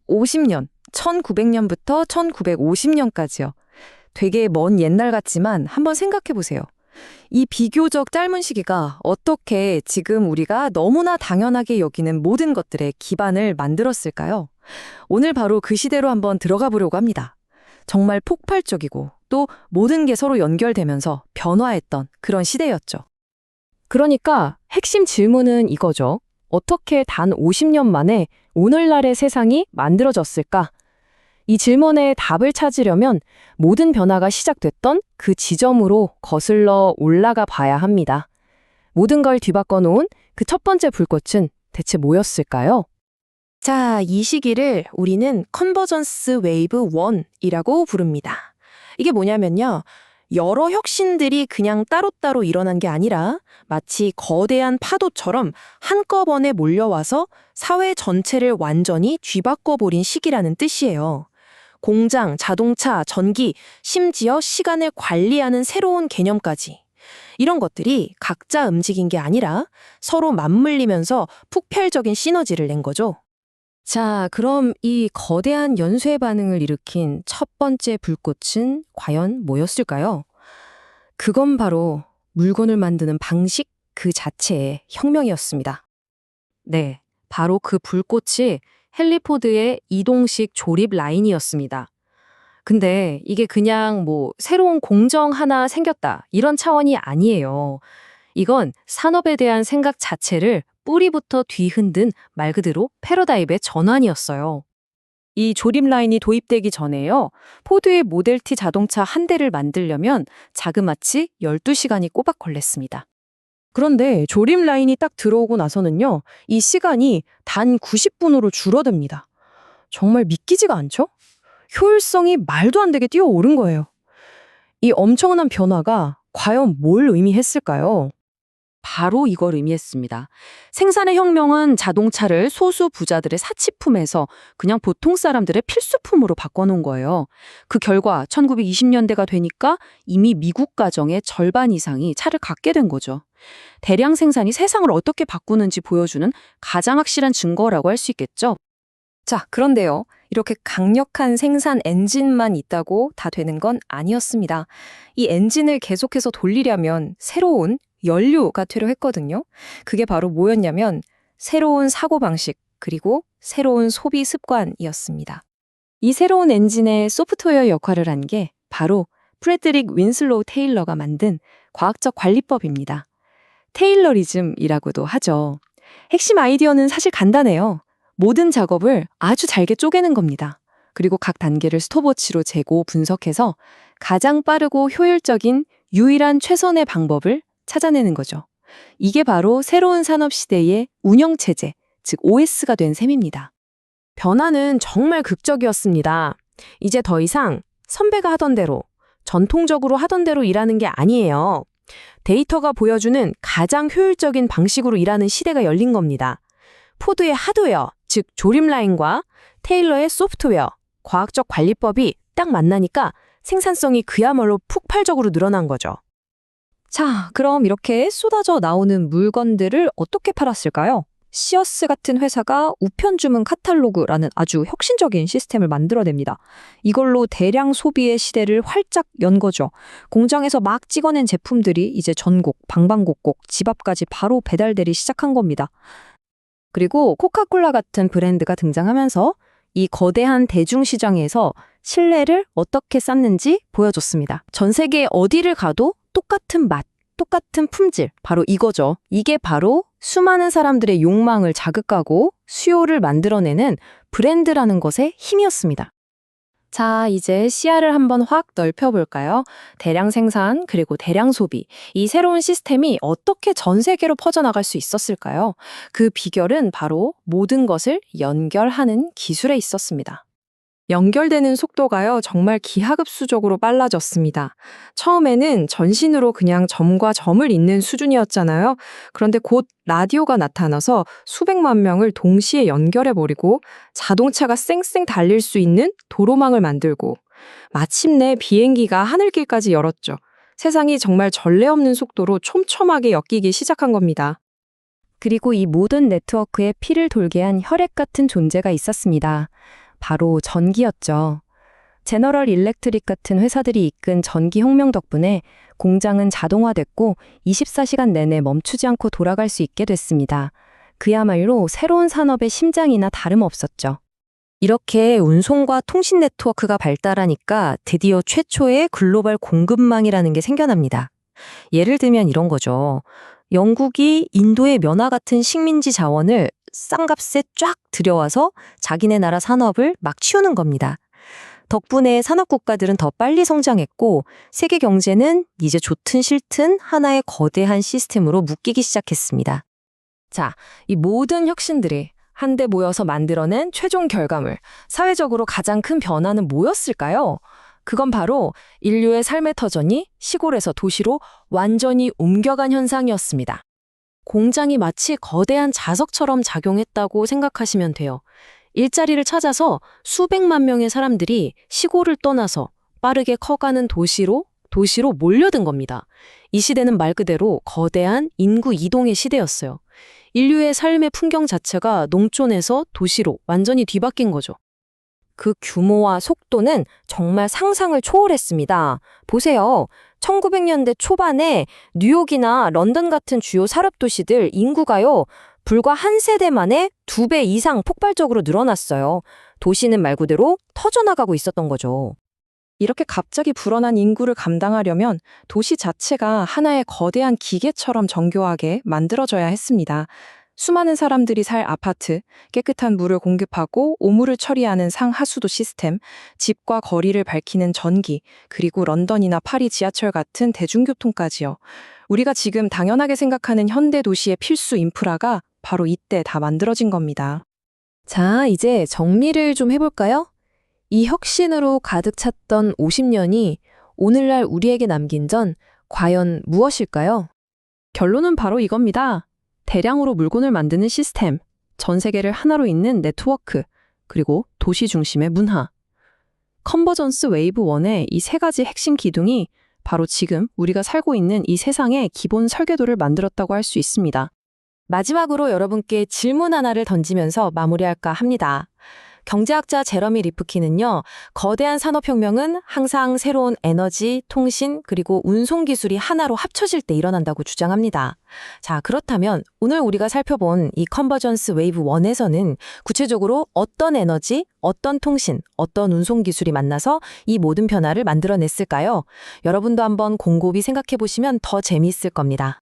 50년, 1900년부터 1950년까지요. 되게 먼 옛날 같지만 한번 생각해 보세요. 이 비교적 짧은 시기가 어떻게 지금 우리가 너무나 당연하게 여기는 모든 것들의 기반을 만들었을까요? 오늘 바로 그 시대로 한번 들어가 보려고 합니다. 정말 폭발적이고 또 모든 게 서로 연결되면서 변화했던 그런 시대였죠. 그러니까 핵심 질문은 이거죠. 어떻게 단 50년 만에 오늘날의 세상이 만들어졌을까? 이 질문에 답을 찾으려면 모든 변화가 시작됐던 그 지점으로 거슬러 올라가 봐야 합니다. 모든 걸 뒤바꿔 놓은 그 첫 번째 불꽃은 대체 뭐였을까요? 자, 이 시기를 우리는 컨버전스 웨이브 1이라고 부릅니다. 이게 뭐냐면요. 여러 혁신들이 그냥 따로따로 일어난 게 아니라 마치 거대한 파도처럼 한꺼번에 몰려와서 사회 전체를 완전히 뒤바꿔버린 시기라는 뜻이에요. 공장, 자동차, 전기, 심지어 시간을 관리하는 새로운 개념까지. 이런 것들이 각자 움직인 게 아니라 서로 맞물리면서 폭발적인 시너지를 낸 거죠. 자, 그럼 이 거대한 연쇄 반응을 일으킨 첫 번째 불꽃은 과연 뭐였을까요? 그건 바로 물건을 만드는 방식 그 자체의 혁명이었습니다. 네, 바로 그 불꽃이 헨리 포드의 이동식 조립 라인이었습니다. 근데 이게 그냥 새로운 공정 하나 생겼다 이런 차원이 아니에요. 이건 산업에 대한 생각 자체를 뿌리부터 뒤흔든 말 그대로 패러다임의 전환이었어요. 이 조립 라인이 도입되기 전에요. 포드의 모델 T 자동차 한 대를 만들려면 자그마치 12시간이 꼬박 걸렸습니다. 그런데 조립 라인이 딱 들어오고 나서는요. 이 시간이 단 90분으로 줄어듭니다. 정말 믿기지가 않죠? 효율성이 말도 안 되게 뛰어오른 거예요. 이 엄청난 변화가 과연 뭘 의미했을까요? 바로 이걸 의미했습니다. 생산의 혁명은 자동차를 소수 부자들의 사치품에서 그냥 보통 사람들의 필수품으로 바꿔놓은 거예요. 그 결과 1920년대가 되니까 이미 미국 가정의 절반 이상이 차를 갖게 된 거죠. 대량 생산이 세상을 어떻게 바꾸는지 보여주는 가장 확실한 증거라고 할 수 있겠죠. 자, 그런데요. 이렇게 강력한 생산 엔진만 있다고 다 되는 건 아니었습니다. 이 엔진을 계속해서 돌리려면 새로운 연료가 필요했거든요. 그게 바로 뭐였냐면 새로운 사고방식 그리고 새로운 소비 습관이었습니다. 이 새로운 엔진의 소프트웨어 역할을 한 게 바로 프레드릭 윈슬로우 테일러가 만든 과학적 관리법입니다. 테일러리즘이라고도 하죠. 핵심 아이디어는 사실 간단해요. 모든 작업을 아주 잘게 쪼개는 겁니다. 그리고 각 단계를 스톱워치로 재고 분석해서 가장 빠르고 효율적인 유일한 최선의 방법을 찾아내는 거죠. 이게 바로 새로운 산업 시대의 운영체제, 즉 OS가 된 셈입니다. 변화는 정말 극적이었습니다. 이제 더 이상 선배가 하던 대로, 전통적으로 하던 대로 일하는 게 아니에요. 데이터가 보여주는 가장 효율적인 방식으로 일하는 시대가 열린 겁니다. 포드의 하드웨어, 즉 조립 라인과 테일러의 소프트웨어, 과학적 관리법이 딱 만나니까 생산성이 그야말로 폭발적으로 늘어난 거죠. 자, 그럼 이렇게 쏟아져 나오는 물건들을 어떻게 팔았을까요? 시어스 같은 회사가 우편 주문 카탈로그라는 아주 혁신적인 시스템을 만들어냅니다. 이걸로 대량 소비의 시대를 활짝 연 거죠. 공장에서 막 찍어낸 제품들이 이제 전국, 방방곡곡, 집 앞까지 바로 배달되기 시작한 겁니다. 그리고 코카콜라 같은 브랜드가 등장하면서 이 거대한 대중시장에서 신뢰를 어떻게 쌓는지 보여줬습니다. 전 세계 어디를 가도 똑같은 맛, 똑같은 품질, 바로 이거죠. 이게 바로 수많은 사람들의 욕망을 자극하고 수요를 만들어내는 브랜드라는 것의 힘이었습니다. 자, 이제 시야를 한번 확 넓혀볼까요? 대량 생산, 그리고 대량 소비. 이 새로운 시스템이 어떻게 전 세계로 퍼져나갈 수 있었을까요? 그 비결은 바로 모든 것을 연결하는 기술에 있었습니다. 연결되는 속도가요, 정말 기하급수적으로 빨라졌습니다. 처음에는 전신으로 그냥 점과 점을 잇는 수준이었잖아요. 그런데 곧 라디오가 나타나서 수백만 명을 동시에 연결해버리고 자동차가 쌩쌩 달릴 수 있는 도로망을 만들고 마침내 비행기가 하늘길까지 열었죠. 세상이 정말 전례 없는 속도로 촘촘하게 엮이기 시작한 겁니다. 그리고 이 모든 네트워크에 피를 돌게 한 혈액 같은 존재가 있었습니다. 바로 전기였죠. 제너럴 일렉트릭 같은 회사들이 이끈 전기 혁명 덕분에 공장은 자동화됐고 24시간 내내 멈추지 않고 돌아갈 수 있게 됐습니다. 그야말로 새로운 산업의 심장이나 다름없었죠. 이렇게 운송과 통신 네트워크가 발달하니까 드디어 최초의 글로벌 공급망이라는 게 생겨납니다. 예를 들면 이런 거죠. 영국이 인도의 면화 같은 식민지 자원을 싼 값에 쫙 들여와서 자기네 나라 산업을 막 치우는 겁니다. 덕분에 산업 국가들은 더 빨리 성장했고 세계 경제는 이제 좋든 싫든 하나의 거대한 시스템으로 묶이기 시작했습니다. 자, 이 모든 혁신들이 한데 모여서 만들어낸 최종 결과물, 사회적으로 가장 큰 변화는 뭐였을까요? 그건 바로 인류의 삶의 터전이 시골에서 도시로 완전히 옮겨간 현상이었습니다. 공장이 마치 거대한 자석처럼 작용했다고 생각하시면 돼요. 일자리를 찾아서 수백만 명의 사람들이 시골을 떠나서 빠르게 커가는 도시로 몰려든 겁니다. 이 시대는 말 그대로 거대한 인구 이동의 시대였어요. 인류의 삶의 풍경 자체가 농촌에서 도시로 완전히 뒤바뀐 거죠. 그 규모와 속도는 정말 상상을 초월했습니다. 보세요. 1900년대 초반에 뉴욕이나 런던 같은 주요 산업도시들 인구가요, 불과 한 세대 만에 2배 이상 폭발적으로 늘어났어요. 도시는 말 그대로 터져나가고 있었던 거죠. 이렇게 갑자기 불어난 인구를 감당하려면 도시 자체가 하나의 거대한 기계처럼 정교하게 만들어져야 했습니다. 수많은 사람들이 살 아파트, 깨끗한 물을 공급하고 오물을 처리하는 상하수도 시스템, 집과 거리를 밝히는 전기, 그리고 런던이나 파리 지하철 같은 대중교통까지요. 우리가 지금 당연하게 생각하는 현대 도시의 필수 인프라가 바로 이때 다 만들어진 겁니다. 자, 이제 정리를 좀 해볼까요? 이 혁신으로 가득 찼던 50년이 오늘날 우리에게 남긴 전 과연 무엇일까요? 결론은 바로 이겁니다. 대량으로 물건을 만드는 시스템, 전 세계를 하나로 잇는 네트워크, 그리고 도시 중심의 문화. 컨버전스 웨이브 1의 이 세 가지 핵심 기둥이 바로 지금 우리가 살고 있는 이 세상의 기본 설계도를 만들었다고 할 수 있습니다. 마지막으로 여러분께 질문 하나를 던지면서 마무리할까 합니다. 경제학자 제러미 리프킨은요, 거대한 산업혁명은 항상 새로운 에너지, 통신, 그리고 운송 기술이 하나로 합쳐질 때 일어난다고 주장합니다. 자, 그렇다면 오늘 우리가 살펴본 이 컨버전스 웨이브 1에서는 구체적으로 어떤 에너지, 어떤 통신, 어떤 운송 기술이 만나서 이 모든 변화를 만들어냈을까요? 여러분도 한번 곰곰이 생각해 보시면 더 재미있을 겁니다.